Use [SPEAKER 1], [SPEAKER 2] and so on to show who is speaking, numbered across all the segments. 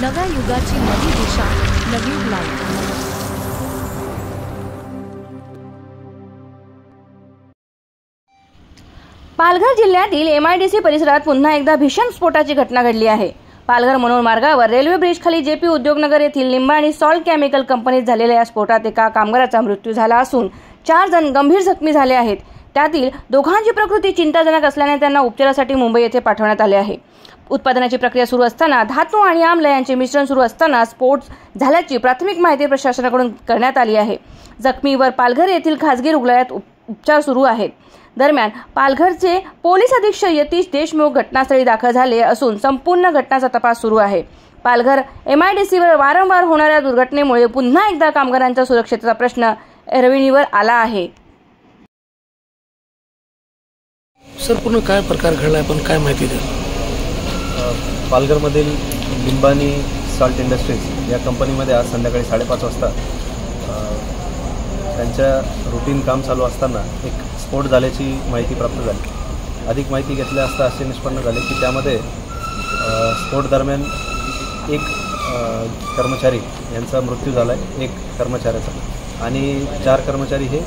[SPEAKER 1] नव्या युगाची नवी दिशा, नवी लाईफ।
[SPEAKER 2] पालघर जिल्ह्यातील MIDC परिसरात पुन्हा एकदा भीषण स्फोटाची घटना घडली आहे। पालघर मनोर मार्गावर रेल्वे ब्रिज खाली JP उद्योगनगर येथील लिंबाणी सॉल्ट केमिकल कंपनीत झालेल्या या स्फोटात एका कामगाराचा मृत्यू झाला असून 4 जण गंभीर जखमी झाले आहेत। त्यातील दोघांची प्रकृती चिंताजनक असल्याने त्यांना उपचारासाठी मुंबई येथे पाठवण्यात आले आहे। उत्पादनाची प्रक्रिया सुरू असताना धातू आणि आम्ल यांचे मिश्रण सुरू असताना स्फोट झाल्याची प्राथमिक माहिती प्रशासनाकडून करण्यात आली आहे। जखमीवर पालघर येथील खासगी रुग्णालयात उपचार सुरू आहेत। दरम्यान पालघरचे पोलीस अधीक्षक यतीश देशमुख घटनास्थळी दाखल झाले असून संपूर्ण घटनाचा तपास सुरू आहे। पालघर MIDC वर वारंवार होणाऱ्या दुर्घटनेमुळे पुन्हा एकदा कामगारांच्या सुरक्षेचा प्रश्न ऐरणीवर आला आहे।
[SPEAKER 3] सर, पूर्ण काय प्रकार घडला, पण काय माहिती द्या।
[SPEAKER 4] पालघरमधील लिंबाणी सॉल्ट इंडस्ट्रीज या कंपनीमध्ये आज संध्याकाळी 5:30 वाजता त्यांच्या रुटीन काम चालू असताना एक स्फोट झाल्याची माहिती प्राप्त झाली। अधिक माहिती घेतल्या असता असे निष्पन्न झाले की त्यामध्ये स्फोट दरम्यान एक कर्मचारी यांचा मृत्यू झाला आहे, एक कर्मचाऱ्याचा, आणि 4 कर्मचारी हे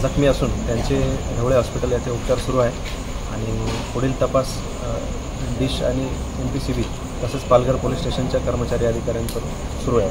[SPEAKER 4] जखमी असून त्यांचे ढवळे हॉस्पिटल येथे उपचार सुरू आहे। आणि पुढील तपास डिश आणि MPCB तसेच पालघर पोलीस स्टेशनच्या कर्मचारी अधिकाऱ्यांकडून सुरू आहे।